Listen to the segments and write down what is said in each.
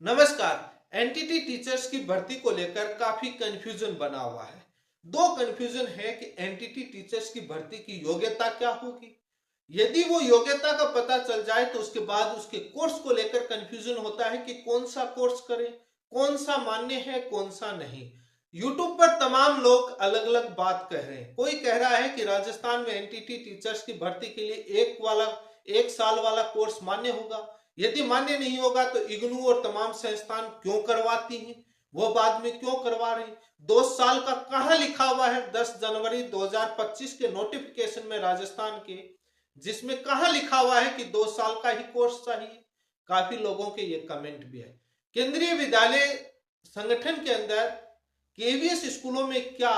नमस्कार। Entity teachers की भर्ती को लेकर काफी कंफ्यूजन बना हुआ है। दो कंफ्यूजन है कि एनटीटी टीचर्स की भर्ती की योग्यता क्या होगी। यदि वो योग्यता का पता चल जाए तो उसके बाद उसके कोर्स को लेकर कंफ्यूजन होता है कि कौन सा कोर्स करें, कौन सा मान्य है, कौन सा नहीं। यूट्यूब पर तमाम लोग अलग अलग बात कह रहे हैं। कोई कह रहा है कि राजस्थान में एनटीटी टीचर्स की भर्ती के लिए एक साल वाला कोर्स मान्य होगा। यदि मान्य नहीं होगा तो इग्नू और तमाम संस्थान क्यों करवाती हैं, वो बाद में क्यों करवा रही। 2 साल का कहां लिखा हुआ है 10 जनवरी 2025 के नोटिफिकेशन में राजस्थान के, जिसमें कहां लिखा हुआ है कि 2 साल का ही कोर्स चाहिए। काफी लोगों के ये कमेंट भी है। केंद्रीय विद्यालय संगठन के अंदर केवीएस स्कूलों में क्या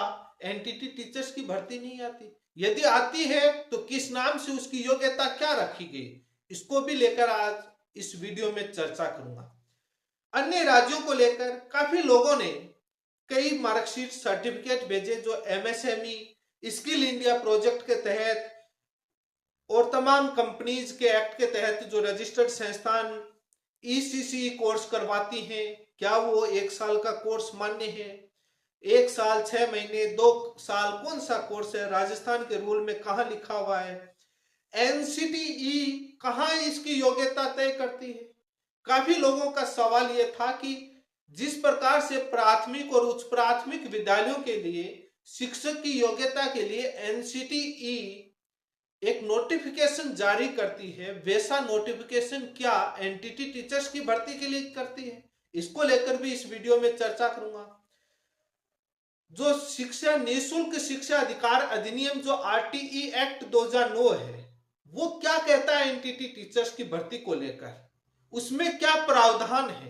एनटीटी टीचर्स की भर्ती नहीं आती? यदि आती है तो किस नाम से, उसकी योग्यता क्या रखी गई, इसको भी लेकर आज इस वीडियो में चर्चा करूंगा। अन्य राज्यों को लेकर काफी लोगों ने कई मार्कशीट सर्टिफिकेट भेजे जो एमएसएमई स्किल इंडिया प्रोजेक्ट के तहत और तमाम कंपनीज के एक्ट के तहत जो रजिस्टर्ड संस्थान ईसीसी कोर्स करवाती हैं, क्या वो 1 साल का कोर्स मान्य है? 1 साल, 6 महीने, 2 साल, कौन सा कोर्स है? राजस्थान के रूल में कहां लिखा हुआ है? एनसीटीई कहां इसकी योग्यता तय करती है? काफी लोगों का सवाल यह था कि जिस प्रकार से प्राथमिक और उच्च प्राथमिक विद्यालयों के लिए शिक्षक की योग्यता के लिए एनसीटीई एक नोटिफिकेशन जारी करती है, वैसा नोटिफिकेशन क्या एनटीटी टीचर्स की भर्ती के लिए करती है? इसको लेकर भी इस वीडियो में चर्चा करूंगा। जो शिक्षा निःशुल्क शिक्षा अधिकार अधिनियम जो आरटीई एक्ट 2009 है, वो क्या कहता है एनटीटी टीचर्स की भर्ती को लेकर, उसमें क्या प्रावधान है,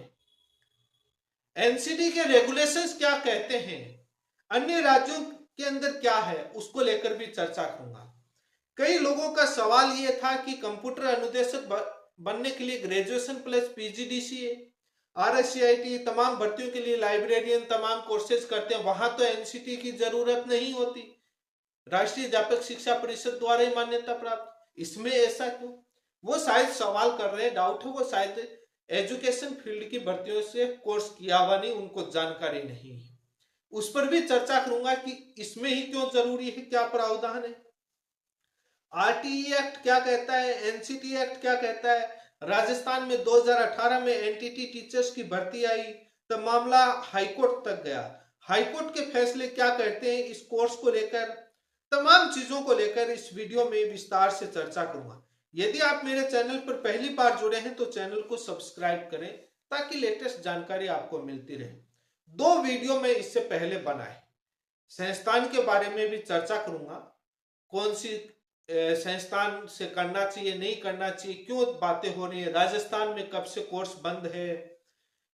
एनसीटी के रेगुलेशंस क्या कहते हैं, अन्य राज्यों के अंदर क्या है, उसको लेकर भी चर्चा करूंगा। कई लोगों का सवाल यह था कि कंप्यूटर अनुदेशक बनने के लिए ग्रेजुएशन प्लस पीजीडीसीए, आरएससीआईटी तमाम भर्तियों के लिए लाइब्रेरियन तमाम कोर्सेज करते हैं, वहां तो एनसीटी की जरूरत नहीं होती, राष्ट्रीय अध्यापक शिक्षा परिषद द्वारा ही मान्यता प्राप्त। इसमें ऐसा क्यों? वो शायद सवाल कर रहे हैं, डाउट है, वो शायद एजुकेशन फील्ड की भर्तियों से कोर्स किया हुआ नहीं, उनको जानकारी नहीं है। उस पर भी चर्चा करूंगा कि इसमें ही क्यों जरूरी है, क्या प्रावधान है, आरटीई एक्ट क्या कहता है, एनसीटी एक्ट क्या कहता है। राजस्थान में 2018 में एनटीटी टीचर्स की भर्ती आई तो मामला हाईकोर्ट तक गया। हाईकोर्ट के फैसले क्या कहते हैं इस कोर्स को लेकर, तमाम चीजों को लेकर इस वीडियो में विस्तार से चर्चा करूंगा। यदि आप मेरे चैनल पर पहली बार जुड़े हैं तो चैनल को सब्सक्राइब करें ताकि लेटेस्ट जानकारी आपको मिलती रहे। 2 वीडियो में इससे पहले बनाए, संस्थान के बारे में भी चर्चा करूंगा, कौन सी संस्थान से करना चाहिए, नहीं करना चाहिए, क्यों बातें हो रही है, राजस्थान में कब से कोर्स बंद है,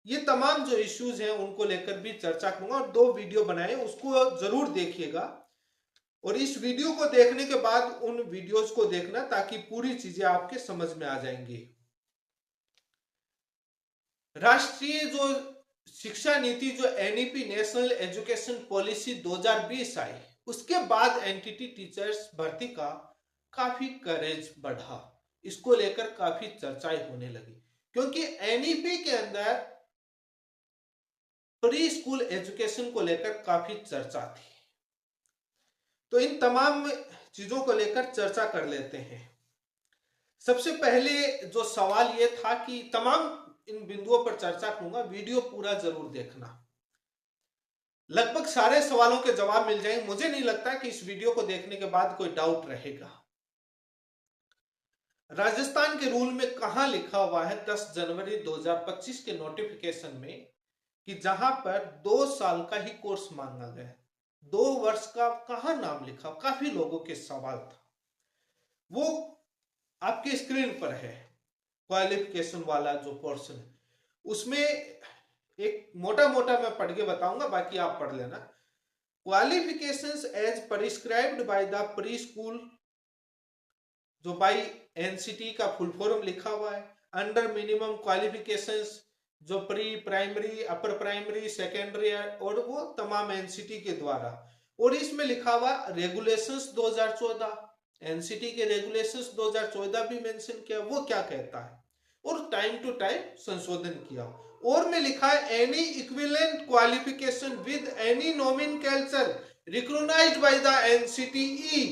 ये तमाम जो इश्यूज हैं उनको लेकर भी चर्चा करूंगा। और 2 वीडियो बनाए, उसको जरूर देखिएगा और इस वीडियो को देखने के बाद उन वीडियोस को देखना ताकि पूरी चीजें आपके समझ में आ जाएंगी। राष्ट्रीय जो शिक्षा नीति जो एनईपी नेशनल एजुकेशन पॉलिसी 2020 आई, उसके बाद एनटीटी टीचर्स भर्ती का काफी करेज बढ़ा, इसको लेकर काफी चर्चाएं होने लगी, क्योंकि एनईपी के अंदर प्री स्कूल एजुकेशन को लेकर काफी चर्चा थी। तो इन तमाम चीजों को लेकर चर्चा कर लेते हैं। सबसे पहले जो सवाल यह था कि तमाम इन बिंदुओं पर चर्चा करूंगा, वीडियो पूरा जरूर देखना, लगभग सारे सवालों के जवाब मिल जाएंगे। मुझे नहीं लगता कि इस वीडियो को देखने के बाद कोई डाउट रहेगा। राजस्थान के रूल में कहां लिखा हुआ है 10 जनवरी 2025 के नोटिफिकेशन में कि जहां पर 2 साल का ही कोर्स मांगा गया, 2 वर्ष का कहां नाम लिखा? काफी लोगों के सवाल था, वो आपकी स्क्रीन पर है, क्वालिफिकेशन वाला जो पोर्शन है उसमें एक मोटा मोटा मैं पढ़ के बताऊंगा, बाकी आप पढ़ लेना। Qualifications as prescribed by the pre school, जो बाई एनसीटी का फुल फॉर्म लिखा हुआ है, अंडर मिनिमम क्वालिफिकेशंस जो pre primary, upper primary, secondary और वो तमाम एनसीटी के द्वारा, और इसमें लिखा हुआ रेगुलेशंस 2014, एनसीटी के रेगुलेशंस 2014 भी मेंशन किया, वो क्या कहता है, और टाइम टू टाइम संशोधन किया। और में लिखा है any equivalent qualification with any nomenclature recognised by the NCTE.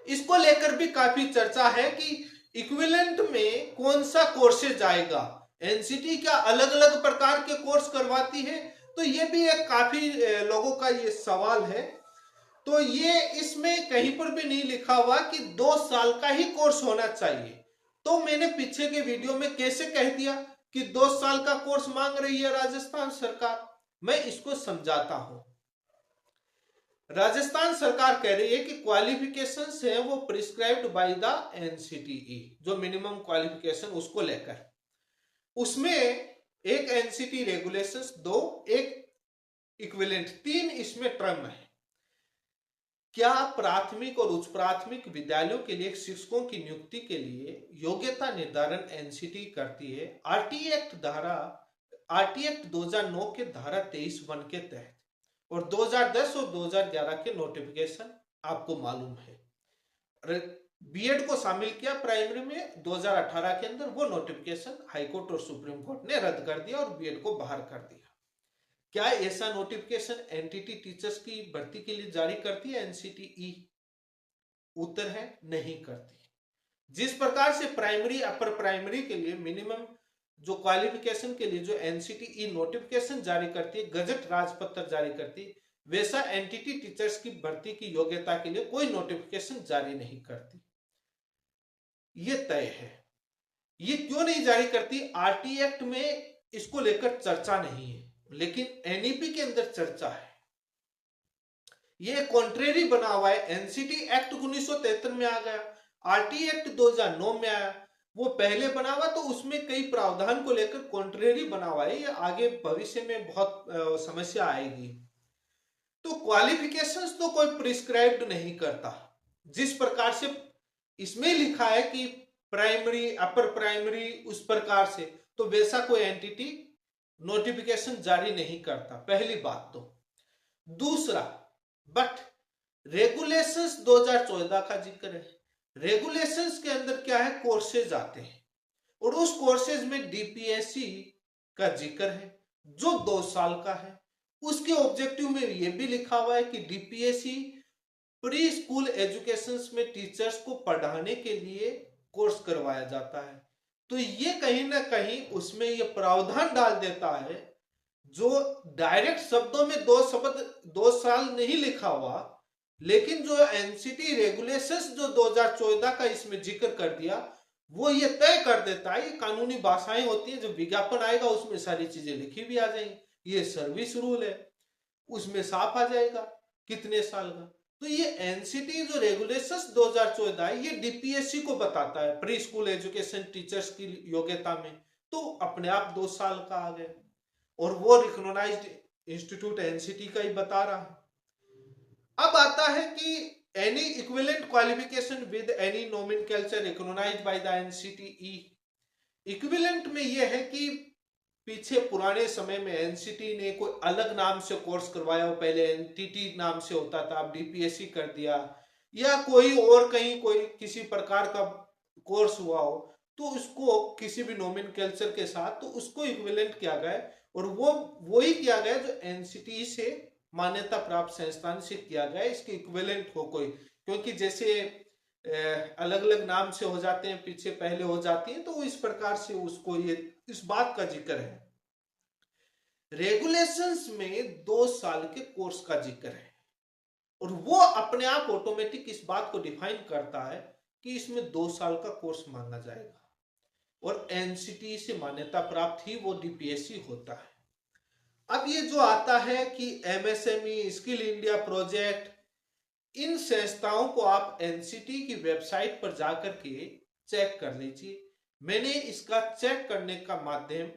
इसको लेकर भी काफी चर्चा है कि इक्विवेलेंट में कौन सा कोर्सेज आएगा। एनसीटी क्या अलग अलग प्रकार के कोर्स करवाती है? तो ये भी एक काफी लोगों का ये सवाल है। तो ये इसमें कहीं पर भी नहीं लिखा हुआ कि 2 साल का ही कोर्स होना चाहिए। तो मैंने पीछे के वीडियो में कैसे कह दिया कि 2 साल का कोर्स मांग रही है राजस्थान सरकार? मैं इसको समझाता हूं। राजस्थान सरकार कह रही है कि क्वालिफिकेशंस है वो प्रिस्क्राइब्ड बाय द एनसीटीई, जो मिनिमम क्वालिफिकेशन उसको लेकर, उसमें एक एनसीटी रेगुलेशंस, 2 एक इक्विवेलेंट, 3 इसमें टर्म है। क्या प्राथमिक और उच्च प्राथमिक विद्यालयों के लिए शिक्षकों की नियुक्ति के लिए योग्यता निर्धारण एनसीटी करती है आरटी एक्ट 2009 के धारा 23(1) के तहत, और 2010 और 2011 के नोटिफिकेशन आपको मालूम है। बीएड को शामिल किया प्राइमरी में 2018 के अंदर, वो नोटिफिकेशन हाईकोर्ट और सुप्रीम कोर्ट ने रद्द कर दिया और बीएड को बाहर कर दिया। क्या ऐसा नोटिफिकेशन एनटीटी टीचर्स की भर्ती के लिए जारी करती है एनसीटीई? उत्तर है नहीं करती। जिस प्रकार से प्राइमरी अपर प्राइमरी के लिए मिनिमम जो क्वालिफिकेशन के लिए जो एनसीटीई नोटिफिकेशन जारी करती है, गजट राजपत्र जारी करती है, वैसा एनटीटी टीचर्स की भर्ती की योग्यता के लिए कोई नोटिफिकेशन जारी नहीं करती। ये तय है। ये क्यों नहीं जारी करती? आरटी एक्ट में इसको लेकर चर्चा नहीं है, लेकिन एनईपी के अंदर चर्चा है। ये कॉन्ट्रेरी बना हुआ है। एनसीटी एक्ट 1973 में आ गया, आरटी एक्ट 2009 में आया, वो पहले बना हुआ, तो उसमें कई प्रावधान को लेकर कॉन्ट्रेरी बना हुआ है। ये आगे भविष्य में बहुत समस्या आएगी। तो क्वालिफिकेशंस तो कोई प्रिस्क्राइब्ड नहीं करता। जिस प्रकार से इसमें लिखा है कि प्राइमरी अपर प्राइमरी उस प्रकार से, तो वैसा कोई एंटिटी नोटिफिकेशन जारी नहीं करता, पहली बात। तो दूसरा, बट रेगुलेशंस 2014 का जिक्र है। रेगुलेशंस के अंदर क्या है? कोर्सेज आते हैं, और उस कोर्सेज में डीपीएससी का जिक्र है जो 2 साल का है। उसके ऑब्जेक्टिव में ये भी लिखा हुआ है कि डीपीएससी प्री स्कूल एजुकेशन में टीचर्स को पढ़ाने के लिए कोर्स करवाया जाता है। तो ये कहीं ना कहीं उसमें ये प्रावधान डाल देता है, जो डायरेक्ट शब्दों में 2 साल नहीं लिखा हुआ, लेकिन जो एनसीटी रेगुलेशंस जो 2014 का इसमें जिक्र कर दिया, वो ये तय कर देता है। ये कानूनी भाषाएं होती है, जब विज्ञापन आएगा उसमें सारी चीजें लिखी भी आ जाएंगी। ये सर्विस रूल है, उसमें साफ आ जाएगा कितने साल का। तो ये एनसीटी जो रेगुलेशंस 2014 है, ये डीपीएससी को बताता है प्री स्कूल एजुकेशन टीचर्स की योग्यता में, तो अपने आप 2 साल का आ गया, और वो रिकॉग्नाइज्ड इंस्टीट्यूट एनसीटी का ही बता रहा है। अब आता है कि any equivalent qualification with any nomenclature recognised by the NCTE. इक्विवेलेंट में यह है कि पीछे पुराने समय में एनसीटी ने कोई अलग नाम से कोर्स करवाया हो, पहले एनटीटी नाम से होता था, अब डीपीएससी कर दिया, या कोई और कहीं कोई किसी प्रकार का कोर्स हुआ हो, तो उसको किसी भी नोमेनक्लेचर के साथ, तो उसको इक्विवेलेंट किया गया, और वो वही किया गया जो एनसीटी से मान्यता प्राप्त संस्थान से किया गया, इसके इक्विवेलेंट हो कोई। क्योंकि जैसे अलग अलग नाम से हो जाते हैं, पीछे पहले हो जाती है, तो इस प्रकार से उसको ये इस बात का जिक्र है। रेगुलेशंस में 2 साल के कोर्स का जिक्र है, और वो अपने आप ऑटोमेटिक इस बात को डिफाइन करता है कि इसमें 2 साल का कोर्स माना जाएगा, और एनसीटी से मान्यता प्राप्त ही वो डीपीएससी होता है। अब ये जो आता है कि एमएसएमई, स्किल इंडिया प्रोजेक्ट, इन संस्थाओं को आप एनसीटी की वेबसाइट पर जाकर के चेक कर लीजिए। मैंने इसका चेक करने का माध्यम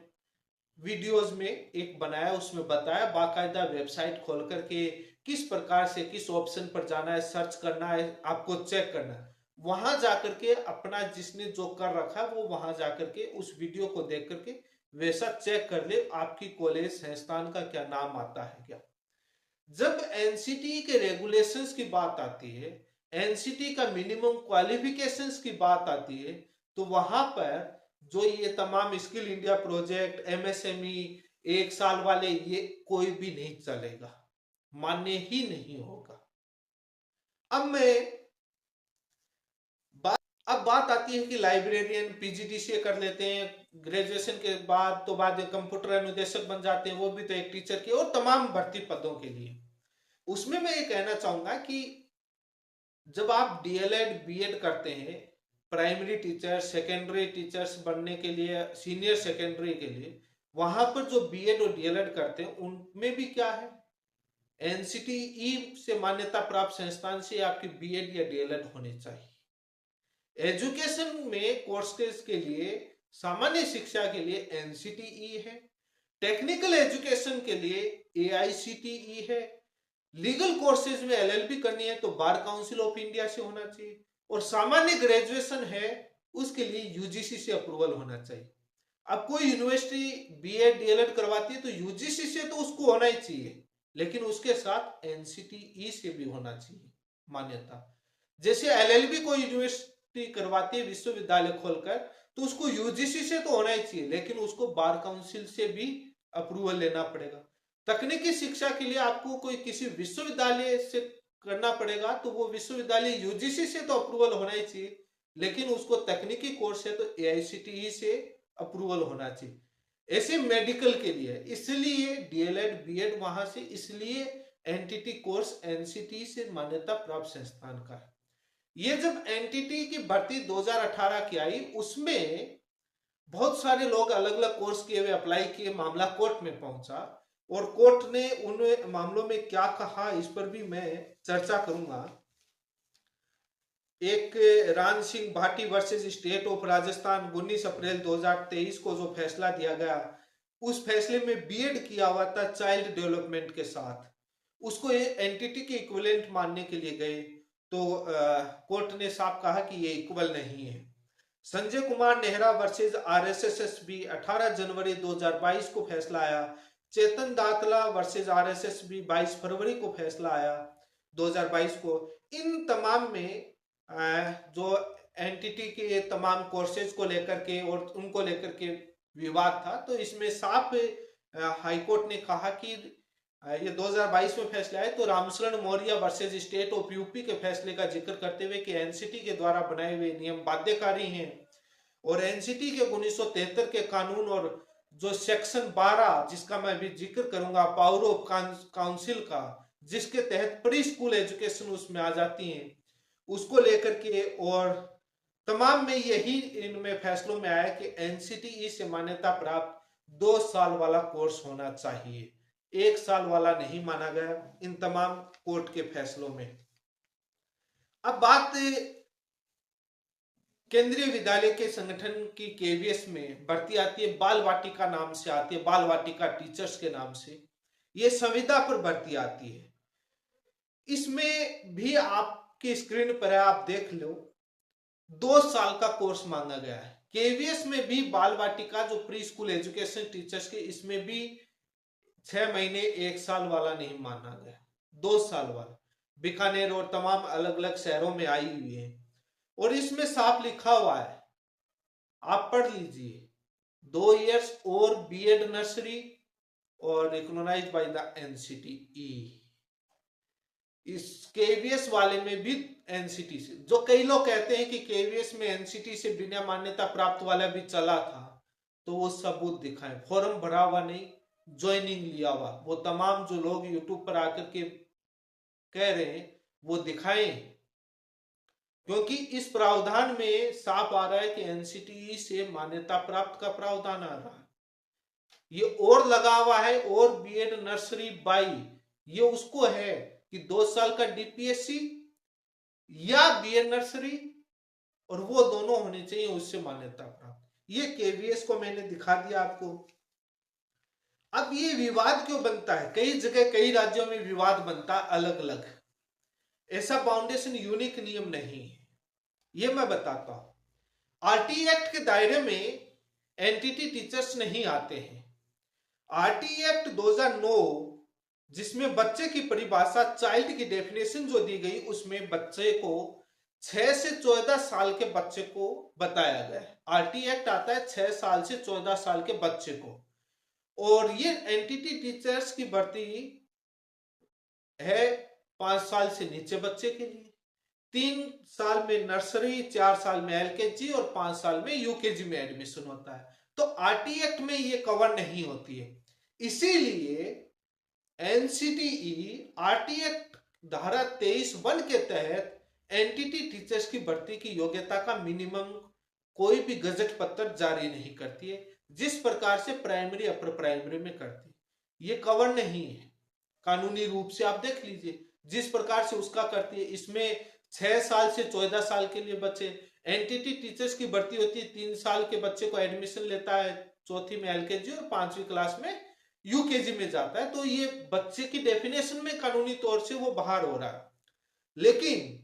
वीडियोस में एक बनाया, उसमें बताया बाकायदा वेबसाइट खोल करके किस प्रकार से किस ऑप्शन पर जाना है, सर्च करना है, आपको चेक करना है। वहां जाकर के अपना जिसने जो कर रखा है वो वहां जाकर के उस वीडियो को देख करके वैसा चेक कर ले, आपकी कॉलेज संस्थान का क्या नाम आता है क्या। जब एनसीटी के रेगुलेशंस की बात आती है, एनसीटी का मिनिमम क्वालिफिकेशंस की बात आती है, तो वहां पर जो ये तमाम स्किल इंडिया प्रोजेक्ट, एमएसएमई 1 साल वाले, ये कोई भी नहीं चलेगा, मान्य ही नहीं होगा। अब मैं अब बात आती है कि लाइब्रेरियन पीजीडीसीए कर लेते हैं, ग्रेजुएशन के बाद तो बाद कंप्यूटर अनुदेशक बन जाते हैं, वो भी तो एक टीचर की, और तमाम भर्ती पदों के लिए। उसमें मैं ये कहना चाहूंगा कि जब आप डीएलएड बीएड करते हैं, प्राइमरी टीचर, सेकेंडरी टीचर्स बनने के लिए, सीनियर सेकेंडरी के लिए, वहां पर जो बीएड और डीएलएड करते हैं उनमें भी क्या है, एनसीटीई से मान्यता प्राप्त संस्थान से आपकी बीएड या डीएलएड होनी चाहिए। एजुकेशन में कोर्सेज के लिए, सामान्य शिक्षा के लिए एनसीटीई है, टेक्निकल एजुकेशन के लिए एआईसीटीई है, लीगल कोर्सेज में एलएलबी करनी है तो बार काउंसिल ऑफ इंडिया से होना चाहिए, और सामान्य ग्रेजुएशन है उसके लिए यूजीसी से अप्रूवल होना चाहिए। अब कोई यूनिवर्सिटी बीएड डीएलएड करवाती है तो यूजीसी से तो उसको होना ही चाहिए, लेकिन उसके साथ एनसीटीई से भी होना चाहिए मान्यता। जैसे एलएलबी कोई यूनिवर्सिटी करवाती है विश्वविद्यालय खोलकर, तो उसको यूजीसी से तो होना ही चाहिए, लेकिन उसको बार काउंसिल से भी अप्रूवल लेना पड़ेगा। तकनीकी शिक्षा के लिए आपको कोई किसी विश्वविद्यालय से करना पड़ेगा, तो वो विश्वविद्यालय यूजीसी से तो अप्रूवल होना ही चाहिए, लेकिन उसको तकनीकी कोर्स है तो एआईसीटीई से अप्रूवल होना चाहिए। ऐसे मेडिकल के लिए इसलिए डीएलएड बीएड वहां से, इसलिए एनटीटी कोर्स एनसीटी से मान्यता प्राप्त संस्थान का है। ये जब एनटीटी की भर्ती 2018 की आई, उसमें बहुत सारे लोग अलग अलग कोर्स किए हुए अप्लाई किए, मामला कोर्ट में पहुंचा, और कोर्ट ने उन मामलों में क्या कहा इस पर भी मैं चर्चा करूंगा। एक Ran Singh Bhati versus state of Rajasthan 19 अप्रैल 2023 को जो फैसला दिया गया, उस फैसले में बीएड किया हुआ था चाइल्ड डेवलपमेंट के साथ, उसको एनटीटी के इक्विवेलेंट मानने के लिए गए तो कोर्ट ने साफ कहा कि ये इक्वल नहीं है। संजय कुमार नेहरा वर्सेस आरएसएसबी 18 जनवरी 2022 को फैसला आया। चेतन दातला वर्सेस आरएसएसबी 22 फरवरी को फैसला आया 2022 को। इन तमाम में जो एनटीटी के तमाम कोर्सेज को लेकर के और उनको लेकर के विवाद था, तो इसमें साफ हाईकोर्ट ने कहा कि ये 2022 में फैसला है, तो Ramsharan Maurya versus state of UP के फैसले का जिक्र करते हुए कि एनसीटी के द्वारा बनाए हुए नियम बाध्यकारी हैं, और एनसीटी के 1973 के कानून और जो सेक्शन 12 जिसका मैं भी जिक्र करूंगा, पावर ऑफ काउंसिल का, जिसके तहत प्री स्कूल एजुकेशन उसमें आ जाती है, उसको लेकर के, और तमाम में यही इनमें फैसलों में आया कि एनसीटीई से मान्यता प्राप्त 2 साल वाला कोर्स होना चाहिए, 1 साल वाला नहीं माना गया इन तमाम कोर्ट के फैसलों में। अब बात केंद्रीय विद्यालय के संगठन की केवीएस में भर्ती आती है, बाल वाटिका नाम से आती है, बाल वाटिका टीचर्स के नाम से, ये संविदा पर भर्ती आती है। इसमें भी आपकी स्क्रीन पर है, आप देख लो, 2 साल का कोर्स मांगा गया है। केवीएस में भी बाल वाटिका जो प्री स्कूल एजुकेशन टीचर्स के, इसमें भी 6 महीने 1 साल वाला नहीं माना गया, 2 साल वाला। बीकानेर और तमाम अलग अलग शहरों में आई हुई है, और इसमें साफ लिखा हुआ है, आप पढ़ लीजिए, 2 इयर्स और बीएड नर्सरी और रिकॉग्नाइज्ड बाय द एनसीटीई। इस केवीएस वाले में भी एनसीटी से, जो कई लोग कहते हैं कि केवीएस में एनसीटी से बिना मान्यता प्राप्त वाला भी चला था, तो वो सबूत दिखाएं, फॉर्म भरा हुआ नहीं, ज्वाइनिंग लिया हुआ, वो तमाम जो लोग यूट्यूब पर आकर के कह रहे हैं वो दिखाएं, क्योंकि इस प्रावधान में साफ आ रहा है कि एनसीटीई से मान्यता प्राप्त का प्रावधान आ रहा है। ये और लगा हुआ है, और बीएड नर्सरी बाई, ये उसको है कि 2 साल का डीपीएससी या बीएड नर्सरी, और वो दोनों होने चाहिए उससे मान्यता प्राप्त। ये केवीएस को मैंने दिखा दिया आपको। अब ये विवाद क्यों बनता है, कई जगह कई राज्यों में विवाद बनता है अलग अलग, ऐसा फाउंडेशन यूनिक नियम नहीं है, ये मैं बताता हूं। आरटी एक्ट के दायरे में एनटीटी टीचर्स नहीं आते हैं। आरटी एक्ट 2009 जिसमें बच्चे की परिभाषा, चाइल्ड की डेफिनेशन जो दी गई, उसमें बच्चे को 6 से 14 साल के बच्चे को बताया गया है। आरटी एक्ट आता है 6 साल से 14 साल के बच्चे को, और ये एनटीटी टीचर्स की भर्ती है 5 साल से नीचे बच्चे के लिए। 3 साल में नर्सरी, 4 साल में एलकेजी और 5 साल में यूकेजी में एडमिशन होता है। तो आरटी एक्ट में ये कवर नहीं होती है। इसीलिए एनसीटीई आरटी एक्ट धारा 23(1) के तहत एनटीटी टीचर्स की भर्ती की योग्यता का मिनिमम कोई भी गजट पत्र जारी नहीं करती है, जिस प्रकार से प्राइमरी अपर प्राइमरी में करती है। ये कवर नहीं है कानूनी रूप से, आप देख लीजिए जिस प्रकार से उसका करती है। इसमें 6 साल से 14 साल के लिए बच्चे, एनटीटी टीचर्स की भर्ती होती है 3 साल के बच्चे को एडमिशन लेता है, चौथी में एलकेजी और 5वीं क्लास में यूकेजी में जाता है। तो ये बच्चे की डेफिनेशन में कानूनी तौर से वो बाहर हो रहा है। लेकिन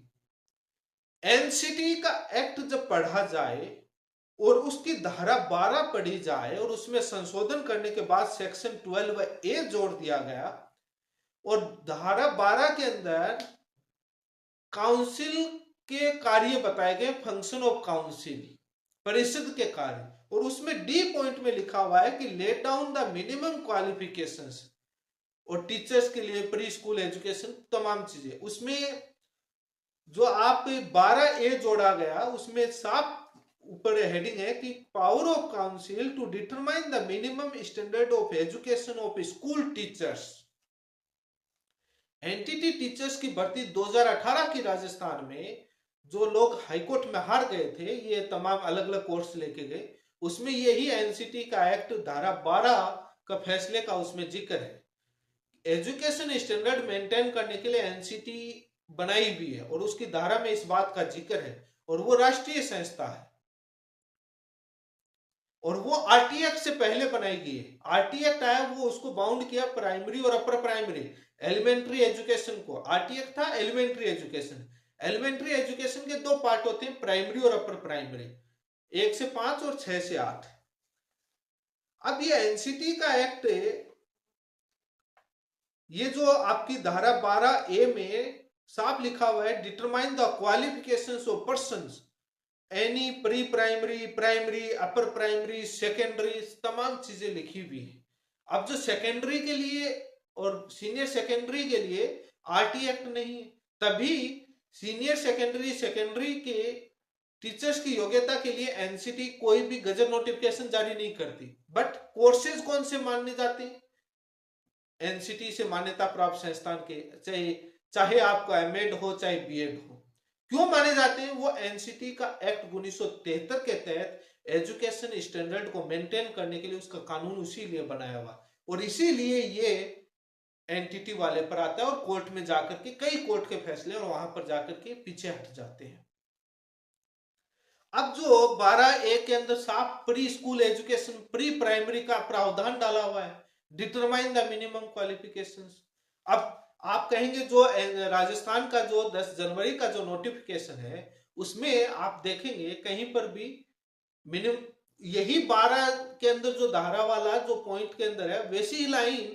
एनसीटी का एक्ट जब पढ़ा जाए और उसकी धारा 12 पढ़ी जाए और उसमें संशोधन करने के बाद सेक्शन 12A जोड़ दिया गया, और धारा 12 के अंदर काउंसिल के कार्य बताए गए, फंक्शन ऑफ काउंसिल, परिषद के कार्य, और उसमें डी पॉइंट में लिखा हुआ है कि laid down the minimum qualifications, और टीचर्स के लिए प्री स्कूल एजुकेशन तमाम चीजें। उसमें जो आप 12A जोड़ा गया उसमें साफ ऊपर हेडिंग है कि power of council to determine the minimum standard of education of school teachers. NTT teachers की भर्ती 2018 की राजस्थान में जो लोग हाईकोर्ट में हार गए थे, ये तमाम अलग अलग कोर्स लेके गए, उसमें यही एनसीटी का एक्ट धारा 12 का फैसले का उसमें जिक्र है। एजुकेशन स्टैंडर्ड मेंटेन करने के लिए एनसीटी बनाई भी है और उसकी धारा में इस बात का जिक्र है, और वो राष्ट्रीय संस्था है और वो आरटी एक्ट से पहले बनाई गई है। आरटी एक्ट आया, वो उसको बाउंड किया प्राइमरी और अपर प्राइमरी, एलिमेंट्री एजुकेशन को। आरटी एक्ट था एलिमेंट्री एजुकेशन। एलिमेंट्री एजुकेशन के 2 पार्ट होते हैं, प्राइमरी और अपर प्राइमरी, 1 से 5 और 6 से 8। अब ये एनसीटी का एक्ट, ये जो आपकी धारा 12A में साफ लिखा हुआ है, determine the qualifications of persons any pre primary, primary, upper primary, secondary, तमाम चीजें लिखी हुई है। अब जो सेकेंडरी के लिए और सीनियर सेकेंडरी के लिए आरटी एक्ट नहीं है, तभी सीनियर सेकेंडरी, सेकेंडरी के टीचर्स की योग्यता के लिए एनसीटी कोई भी गजट नोटिफिकेशन जारी नहीं करती। बट कोर्सेज कौन से माने जाते हैं एनसीटी से मान्यता प्राप्त संस्थान के, चाहे आपका एमएड हो चाहे बीएड हो, क्यों माने जाते हैं? वो एनसीटी का एक्ट 1973 के तहत एजुकेशन स्टैंडर्ड को मेंटेन करने के लिए उसका कानून इसीलिए बनाया हुआ, और इसीलिए ये एनटीटी वाले पर आता है और कोर्ट में जाकर के कई कोर्ट के फैसले और वहां पर जाकर के पीछे हट जाते हैं। अब जो 12A के अंदर साफ pre school education, pre primary का प्रावधान डाला हुआ है, डिटरमाइन द मिनिमम क्वालिफिकेशंस। अब आप कहेंगे जो राजस्थान का जो 10 जनवरी का जो नोटिफिकेशन है उसमें आप देखेंगे कहीं पर भी मिनिमम, यही 12 के अंदर जो धारा वाला जो पॉइंट के अंदर है वैसी ही लाइन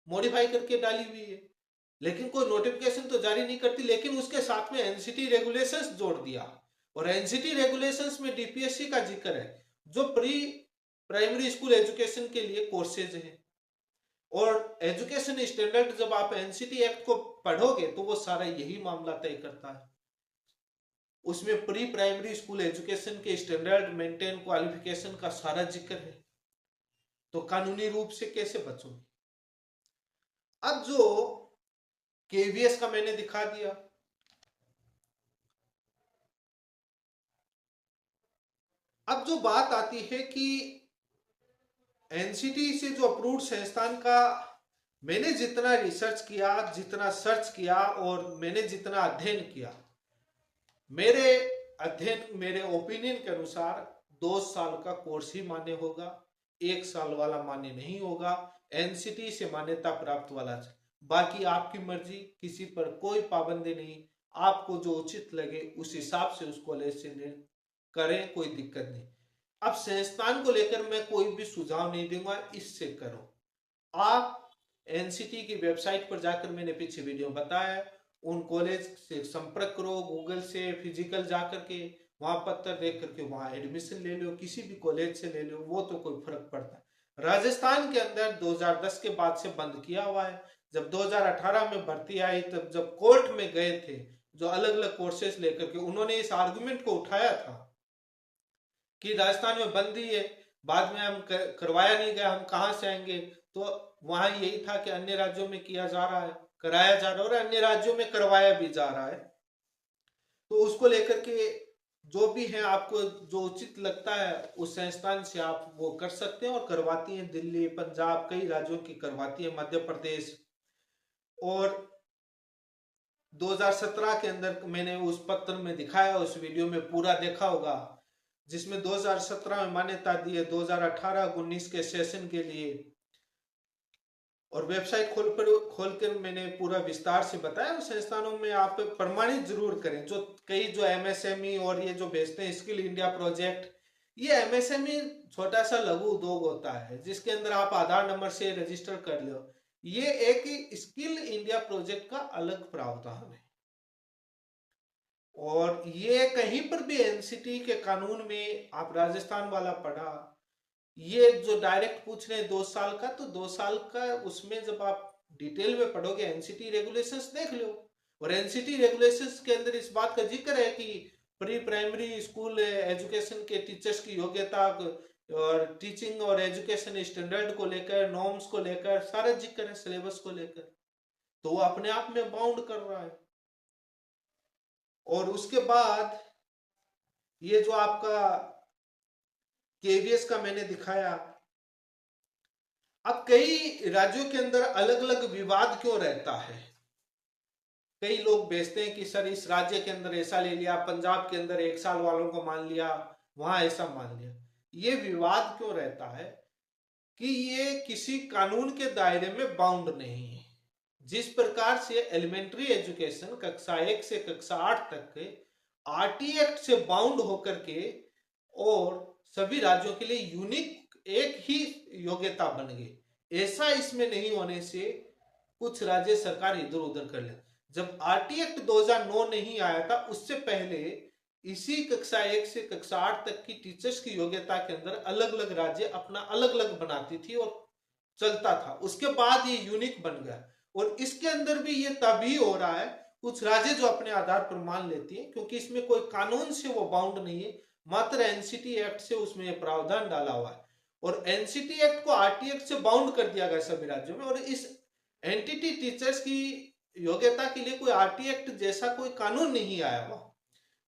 मॉडिफाई करके डाली हुई है, लेकिन कोई नोटिफिकेशन तो जारी नहीं करती। लेकिन उसके साथ में एनसीटी रेगुलेशंस जोड़ दिया, और एनसीटी रेगुलेशंस में डीपीएससी का जिक्र है, जो प्री प्राइमरी स्कूल एजुकेशन के लिए कोर्सेज हैं। और एजुकेशन स्टैंडर्ड जब आप एनसीटी एक्ट को पढ़ोगे तो वो सारा यही मामला तय करता है। उसमें प्री प्राइमरी स्कूल एजुकेशन के स्टैंडर्ड मेंटेन क्वालिफिकेशन का सारा जिक्र है। तो कानूनी रूप से कैसे बचोगे? अब जो केवीएस का मैंने दिखा दिया, अब जो बात आती है कि एनसीटी से जो अप्रूव्ड संस्थान का मैंने जितना रिसर्च किया, जितना सर्च किया और मैंने जितना अध्ययन किया, मेरे अध्ययन, मेरे ओपिनियन के अनुसार 2 साल का कोर्स ही मान्य होगा, 1 साल वाला मान्य नहीं होगा। एनसीटी से मान्यता प्राप्त वाला, बाकी आपकी मर्जी, किसी पर कोई पाबंदी नहीं, आपको जो उचित लगे उस हिसाब से उस कॉलेज से करें, कोई दिक्कत नहीं। अब संस्थान को लेकर मैं कोई भी सुझाव नहीं दूंगा इससे करो। आप एनसीटी की वेबसाइट पर जाकर, मैंने पीछे वीडियो बताया, उन कॉलेज से संपर्क करो, गूगल से फिजिकल जा करके वहां पत्र देख करके वहां एडमिशन ले लो, किसी भी कॉलेज से ले लो, वो तो कोई फर्क पड़ता है। राजस्थान के अंदर 2010 के बाद से बंद किया हुआ है। जब 2018 में भर्ती आई, तब जब कोर्ट में गए थे जो अलग अलग कोर्सेज लेकर के, उन्होंने इस आर्गुमेंट को उठाया था कि राजस्थान में बंदी है, बाद में हम करवाया नहीं गया, हम कहां से आएंगे। तो वहां यही था कि अन्य राज्यों में किया जा रहा है, कराया जा रहा है, और अन्य राज्यों में करवाया भी जा रहा है। तो उसको लेकर के जो भी है, आपको जो उचित लगता है उस संस्थान से आप वो कर सकते हैं, और करवाती हैं दिल्ली, पंजाब, कई राज्यों की करवाती है, मध्य प्रदेश। और 2017 के अंदर मैंने उस पत्र में दिखाया, उस वीडियो में पूरा देखा होगा, जिसमें 2017 में मान्यता दी है 2018-19 के सेशन के लिए। और वेबसाइट खोल कर मैंने पूरा विस्तार से बताया। उस संस्थानों में आप प्रमाणित जरूर करें। जो एमएसएमई और ये जो भेजते हैं स्किल इंडिया प्रोजेक्ट, ये एमएसएमई छोटा सा लघु उद्योग होता है जिसके अंदर आप आधार नंबर से रजिस्टर कर लो। ये एक स्किल इंडिया प्रोजेक्ट का अलग प्रावधान है, और ये कहीं पर भी एनसीटी के कानून में आप राजस्थान वाला पढ़ा, ये जो डायरेक्ट पूछ रहे हैं 2 साल का, तो 2 साल का उसमें जब आप डिटेल में पढ़ोगे, एनसीटी रेगुलेशंस देख लो। और एनसीटी रेगुलेशंस के अंदर इस बात का जिक्र है कि प्री प्राइमरी स्कूल एजुकेशन के टीचर्स की योग्यता और टीचिंग और एजुकेशन स्टैंडर्ड को लेकर, नॉर्म्स को लेकर सारा जिक्र है, सिलेबस को लेकर। तो वो अपने आप में बाउंड कर रहा है। और उसके बाद ये जो आपका केवीएस का मैंने दिखाया, अब कई राज्यों के अंदर अलग अलग विवाद क्यों रहता है। कई लोग भेजते हैं कि सर इस राज्य के अंदर ऐसा ले लिया, पंजाब के अंदर 1 साल वालों को मान लिया, वहां ऐसा मान लिया। ये विवाद क्यों रहता है कि ये किसी कानून के दायरे में बाउंड नहीं है। जिस प्रकार से एलिमेंट्री एजुकेशन कक्षा 1 से कक्षा 8 तक के आरटी एक्ट से बाउंड होकर के और सभी राज्यों के लिए यूनिक एक ही योग्यता बन गई, ऐसा इसमें नहीं होने से कुछ राज्य सरकार इधर उधर कर ले। जब आरटी एक्ट 2009 नहीं आया था, उससे पहले इसी कक्षा 1 से कक्षा 8 तक की टीचर्स की योग्यता के अंदर अलग अलग राज्य अपना अलग अलग बनाती थी और चलता था। उसके बाद ये यूनिक बन गया, और इसके अंदर भी ये तभी हो रहा है, कुछ राज्य जो अपने आधार पर मान लेती है, क्योंकि इसमें कोई कानून से वो बाउंड नहीं है, मात्र एनसीटी एक्ट से उसमें प्रावधान डाला हुआ है। और एनसीटी एक्ट को आरटी एक्ट से बाउंड कर दिया गया सभी राज्यों में, और इस एनटीटी टीचर्स की योग्यता के लिए कोई आरटी एक्ट जैसा कोई कानून नहीं आया हुआ।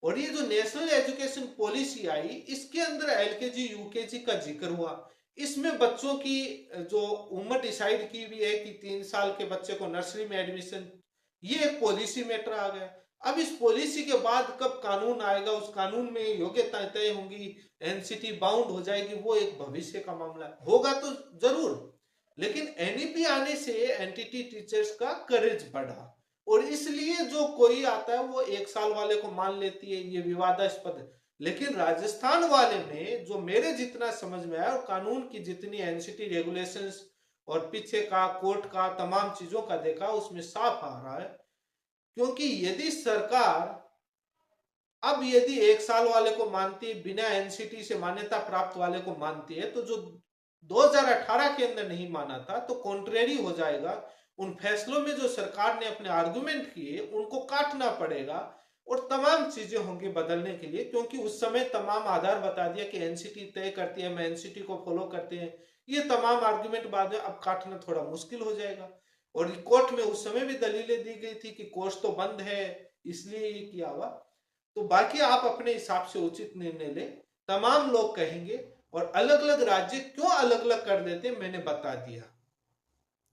और ये जो नेशनल एजुकेशन पॉलिसी आई, इसके अंदर एलकेजी यूकेजी का जिक्र हुआ। इसमें बच्चों की जो उम्र डिसाइड की हुई है कि 3 साल के बच्चे को नर्सरी में एडमिशन, ये एक पॉलिसी मैटर आ गया। अब इस पॉलिसी के बाद कब कानून आएगा, उस कानून में योग्यता तय होंगी, एनसीटी बाउंड हो जाएगी, वो एक भविष्य का मामला होगा तो जरूर। लेकिन एनईपी आने से एनटीटी टीचर्स का करेज बढ़ा, और इसलिए जो कोई आता है वो 1 साल वाले को मान लेती है, ये विवादास्पद है। लेकिन राजस्थान वाले में जो मेरे जितना समझ में आया, और कानून की जितनी एनसीटी रेगुलेशंस और पीछे का कोर्ट का तमाम चीजों का देखा, उसमें साफ आ रहा है। क्योंकि यदि सरकार अब यदि 1 साल वाले को मानती है, बिना एनसीटी से मान्यता प्राप्त वाले को मानती है, तो जो 2018 के अंदर नहीं माना था, तो कॉन्ट्रेरी हो जाएगा। उन फैसलों में जो सरकार ने अपने आर्गुमेंट किए उनको काटना पड़ेगा, और तमाम चीजें होंगी बदलने के लिए, क्योंकि उस समय तमाम आधार बता दिया कि एनसीटी तय करती है, हम एनसीटी को फॉलो करते हैं। ये तमाम आर्गुमेंट बाद में अब काटना थोड़ा मुश्किल हो जाएगा। और कोर्ट में उस समय भी दलीलें दी गई थी कि कोर्स तो बंद है, इसलिए ये किया हुआ। तो बाकी आप अपने हिसाब से उचित निर्णय ले। तमाम लोग कहेंगे, और अलग अलग राज्य क्यों अलग अलग कर देते हैं मैंने बता दिया।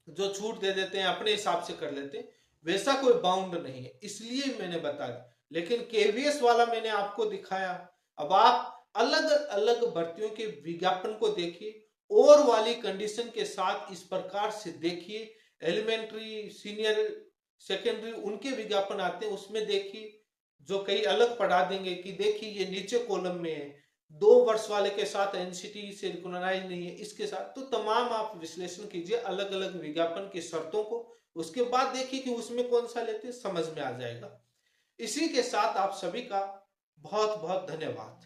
जो छूट दे देते हैं अपने हिसाब से कर लेते हैं, वैसा कोई बाउंड नहीं है, इसलिए मैंने बता दिया। लेकिन केवीएस वाला मैंने आपको दिखाया। अब आप अलग अलग भर्तियों के विज्ञापन को देखिए, और वाली कंडीशन के साथ इस प्रकार से देखिए। एलिमेंट्री, सीनियर, सेकेंडरी उनके विज्ञापन आते हैं, उसमें देखिए, जो कई अलग पढ़ा देंगे कि देखिए ये नीचे कॉलम में है, 2 वर्ष वाले के साथ एनसीटी से रिकॉग्नाइज नहीं है, इसके साथ। तो तमाम आप विश्लेषण कीजिए अलग अलग विज्ञापन की शर्तों को, उसके बाद देखिए कि उसमें कौन सा लेते, समझ में आ जाएगा। इसी के साथ आप सभी का बहुत बहुत धन्यवाद।